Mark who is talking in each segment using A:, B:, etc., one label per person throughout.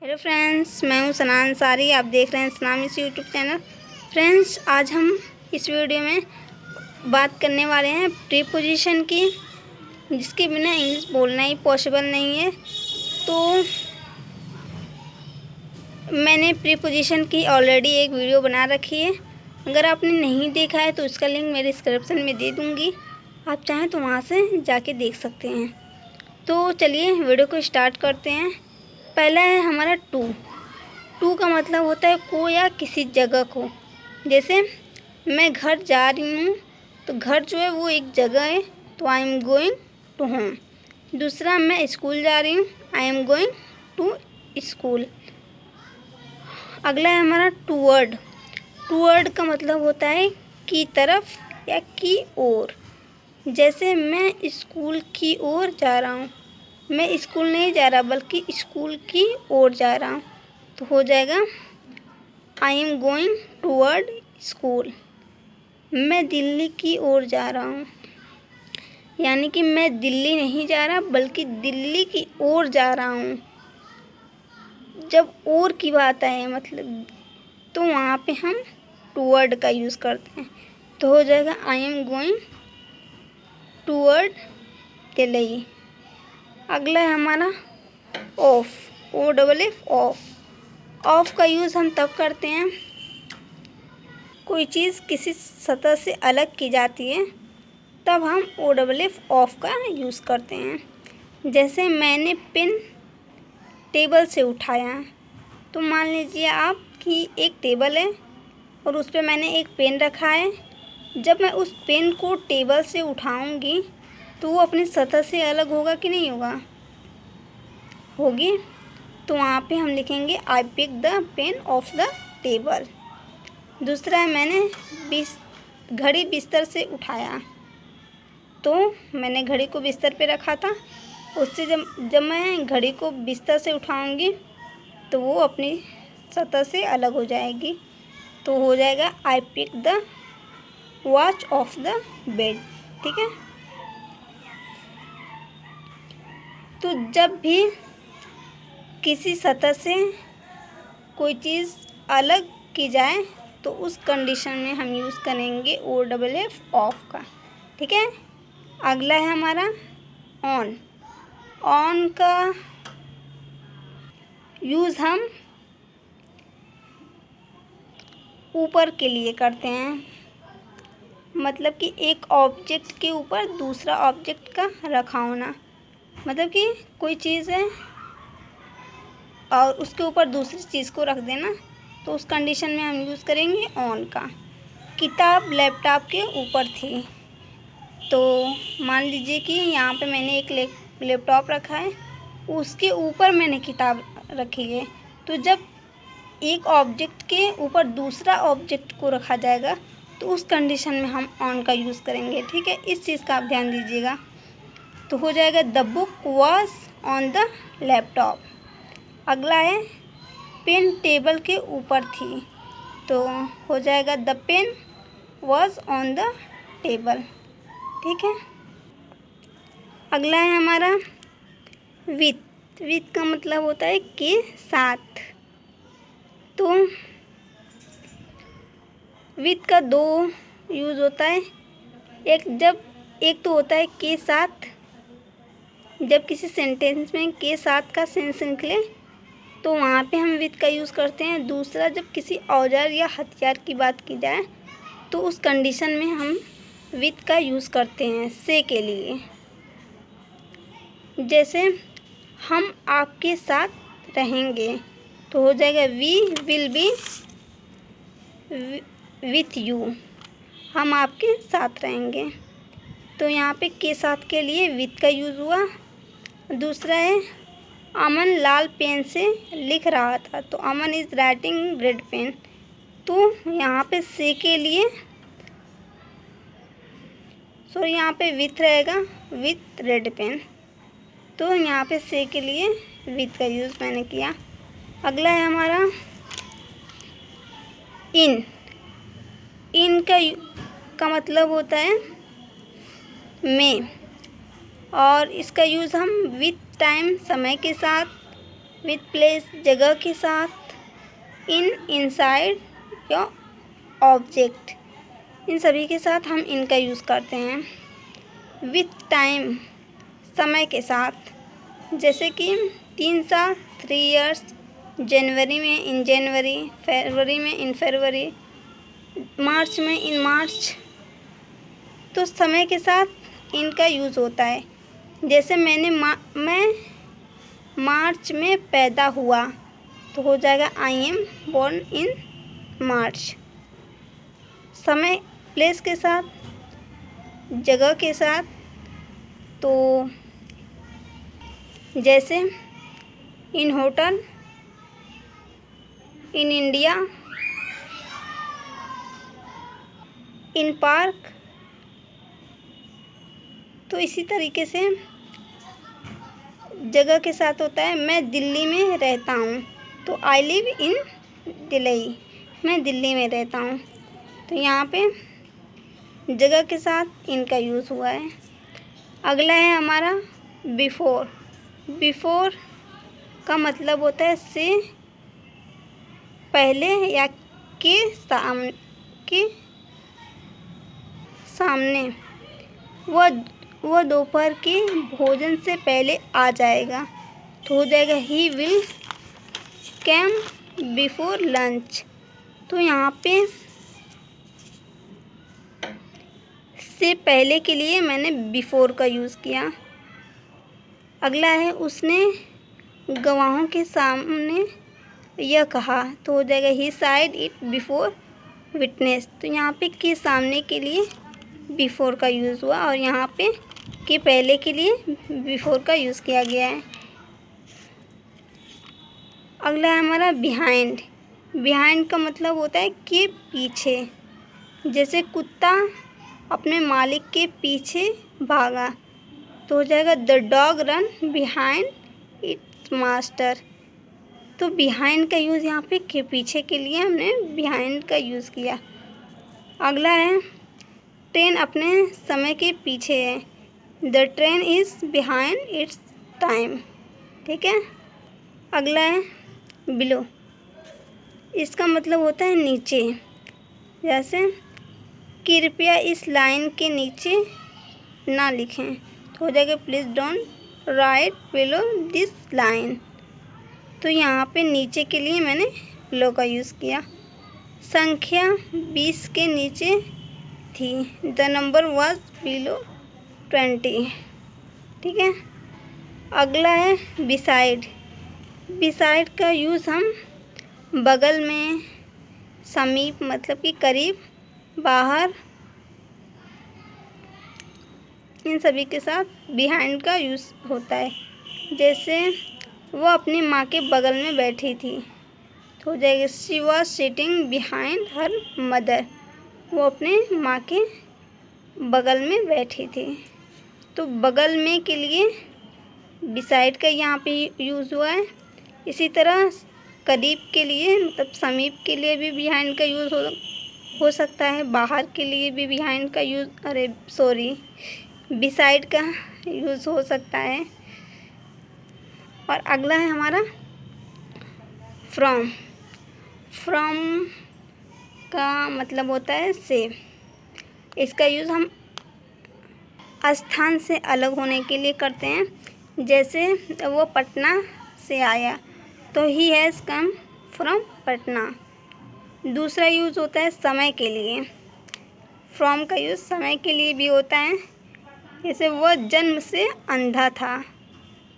A: Hello friends, मैं हूं सना अंसारी। आप देख रहे हैं सनाम इस यूट्यूब चैनल। फ्रेंड्स, आज हम इस वीडियो में बात करने वाले हैं प्रीपोजिशन की, जिसके बिना इंग्लिश बोलना ही पॉसिबल नहीं है। तो मैंने प्रीपोजिशन की ऑलरेडी एक वीडियो बना रखी है। अगर आपने नहीं देखा है तो उसका लिंक मेरे डिस्क्रिप्शन में दे दूँगी, आप चाहें तो वहाँ से जाके देख सकते हैं। तो चलिए वीडियो को स्टार्ट करते हैं। पहला है हमारा टू का मतलब होता है को या किसी जगह को। जैसे मैं घर जा रही हूँ, तो घर जो है वो एक जगह है, तो I am going to home. दूसरा, मैं स्कूल जा रही हूँ, I am going to school. अगला है हमारा टूवर्ड का मतलब होता है की तरफ या की ओर। जैसे मैं स्कूल की ओर जा रहा हूँ, मैं स्कूल नहीं जा रहा बल्कि स्कूल की ओर जा रहा हूँ, तो हो जाएगा आई एम गोइंग टूवर्ड स्कूल। मैं दिल्ली की ओर जा रहा हूँ, यानी कि मैं दिल्ली नहीं जा रहा बल्कि दिल्ली की ओर जा रहा हूँ। जब ओर की बात आए मतलब, तो वहाँ पे हम टूवर्ड का यूज़ करते हैं, तो हो जाएगा आई एम गोइंग टूवर्ड दिल्ली। अगला है हमारा ऑफ, OFF, ऑफ का यूज़ हम तब करते हैं कोई चीज़ किसी सतह से अलग की जाती है, तब हम OFF ऑफ का यूज़ करते हैं। जैसे मैंने पेन टेबल से उठाया, तो मान लीजिए आप कि एक टेबल है और उस पर मैंने एक पेन रखा है। जब मैं उस पेन को टेबल से उठाऊंगी तो वो अपनी सतह से अलग होगा कि नहीं होगा? होगी। तो वहाँ पे हम लिखेंगे I pick the pen of the table. दूसरा है मैंने घड़ी बिस्तर से उठाया, तो मैंने घड़ी को बिस्तर पे रखा था। उससे जब मैं घड़ी को बिस्तर से उठाऊंगी तो वो अपनी सतह से अलग हो जाएगी, तो हो जाएगा I pick the watch of the bed. ठीक है। तो जब भी किसी सतह से कोई चीज़ अलग की जाए तो उस कंडीशन में हम यूज़ करेंगे OFF ऑफ का। ठीक है। अगला है हमारा ऑन का यूज़ हम ऊपर के लिए करते हैं, मतलब कि एक ऑब्जेक्ट के ऊपर दूसरा ऑब्जेक्ट का रखा होना। मतलब कि कोई चीज़ है और उसके ऊपर दूसरी चीज़ को रख देना, तो उस कंडीशन में हम यूज़ करेंगे ऑन का। किताब लैपटॉप के ऊपर थी, तो मान लीजिए कि यहाँ पे मैंने एक लैपटॉप रखा है, उसके ऊपर मैंने किताब रखी है, तो जब एक ऑब्जेक्ट के ऊपर दूसरा ऑब्जेक्ट को रखा जाएगा तो उस कंडीशन में हम ऑन का यूज़ करेंगे। ठीक है, इस चीज़ का आप ध्यान दीजिएगा। तो हो जाएगा the book was on the laptop. अगला है पेन टेबल के ऊपर थी, तो हो जाएगा the pen was on the table. ठीक है। अगला है हमारा विथ का मतलब होता है के साथ। तो विथ का दो यूज़ होता है। एक तो होता है के साथ, जब किसी सेंटेंस में के साथ का सेंस निकले तो वहाँ पे हम विथ का यूज़ करते हैं। दूसरा, जब किसी औजार या हथियार की बात की जाए तो उस कंडीशन में हम विथ का यूज़ करते हैं से के लिए। जैसे हम आपके साथ रहेंगे, तो हो जाएगा we will be with you, हम आपके साथ रहेंगे। तो यहाँ पे के साथ के लिए विथ का यूज़ हुआ। दूसरा है अमन लाल पेन से लिख रहा था, तो अमन इज़ राइटिंग रेड पेन, तो यहाँ पे से के लिए यहाँ पे विथ रहेगा विथ रेड पेन, तो यहाँ पे से के लिए विथ का यूज़ मैंने किया। अगला है हमारा इन का मतलब होता है में, और इसका यूज़ हम विथ टाइम समय के साथ विथ प्लेस जगह के साथ, इन इनसाइड या ऑब्जेक्ट, इन सभी के साथ हम इनका यूज़ करते हैं। विथ टाइम समय के साथ, जैसे कि 3 साल 3 इयर्स, जनवरी में इन जनवरी, फरवरी में इन फरवरी, मार्च में इन मार्च। तो समय के साथ इनका यूज़ होता है। जैसे मैं मार्च में पैदा हुआ तो हो जाएगा आई एम बोर्न इन मार्च। समय प्लेस के साथ, जगह के साथ, तो जैसे in hotel, in India, in park. तो इसी तरीके से जगह के साथ होता है। मैं दिल्ली में रहता हूँ तो आई लिव इन दिल्ली, मैं दिल्ली में रहता हूँ। तो यहाँ पे जगह के साथ इनका यूज़ हुआ है। अगला है हमारा बिफोर। बिफोर का मतलब होता है से पहले या के सामने। वह दोपहर के भोजन से पहले आ जाएगा तो हो जाएगा he will came before lunch. तो यहाँ पे से पहले के लिए मैंने बिफोर का यूज़ किया। अगला है उसने गवाहों के सामने यह कहा तो हो जाएगा ही साइड इट बिफोर विटनेस। तो यहाँ पे के सामने के लिए बिफोर का यूज़ हुआ और यहाँ पे के पहले के लिए बिफोर का यूज़ किया गया है। अगला है हमारा बिहाइंड। बिहाइंड का मतलब होता है कि पीछे। जैसे कुत्ता अपने मालिक के पीछे भागा तो हो जाएगा the dog run behind it's master. तो बिहाइंड का यूज़ यहाँ पे के पीछे के लिए हमने बिहाइंड का यूज़ किया। अगला है ट्रेन अपने समय के पीछे है। The train is behind it's time. ठीक है। अगला है बिलो। इसका मतलब होता है नीचे। जैसे कृपया इस लाइन के नीचे ना लिखें तो हो जाएगा please don't write below this line. तो यहाँ पे नीचे के लिए मैंने बिलो का यूज़ किया। संख्या 20 के नीचे थी। The number was below 20। ठीक है। अगला है बिसाइड। बिसाइड का यूज़ हम बगल में, समीप मतलब कि करीब, बाहर, इन सभी के साथ बिहाइंड का यूज़ होता है। जैसे वो अपनी माँ के बगल में बैठी थी तो हो जाएगा she was sitting behind her mother. वो अपने माँ के बगल में बैठी थी। तो बगल में के लिए बिसाइड का यहाँ पे यूज़ हुआ है। इसी तरह करीब के लिए मतलब समीप के लिए भी बिहाइंड का यूज़ हो सकता है। बाहर के लिए भी बिहाइंड का यूज़ बिसाइड का यूज़ हो सकता है। और अगला है हमारा फ्रॉम। फ्रॉम का मतलब होता है से। इसका यूज़ हम स्थान से अलग होने के लिए करते हैं। जैसे वो पटना से आया तो he has come from Patna. दूसरा यूज़ होता है समय के लिए। फ्रॉम का यूज़ समय के लिए भी होता है। जैसे वह जन्म से अंधा था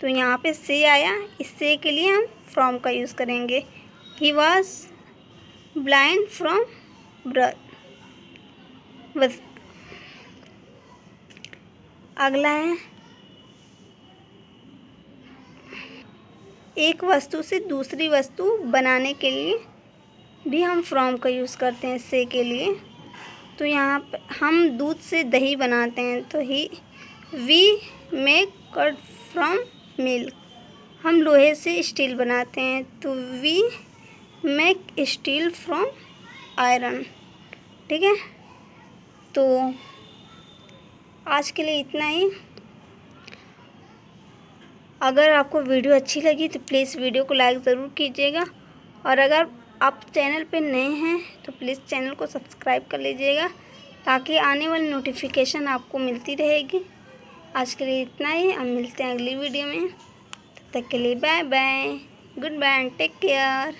A: तो यहाँ पे से आया, इस से के लिए हम फ्रॉम का यूज़ करेंगे। He was blind from birth. बस। अगला है एक वस्तु से दूसरी वस्तु बनाने के लिए भी हम फ्रॉम का यूज़ करते हैं से के लिए। तो यहाँ पे हम दूध से दही बनाते हैं तो we make curd from milk. हम लोहे से स्टील बनाते हैं तो we make steel from iron. ठीक है। तो आज के लिए इतना ही। अगर आपको वीडियो अच्छी लगी तो प्लीज़ वीडियो को लाइक ज़रूर कीजिएगा, और अगर आप चैनल पे नए हैं तो प्लीज़ चैनल को सब्सक्राइब कर लीजिएगा ताकि आने वाली नोटिफिकेशन आपको मिलती रहेगी। आज के लिए इतना ही, अब मिलते हैं अगली वीडियो में। तब तक के लिए bye bye, good bye and take care.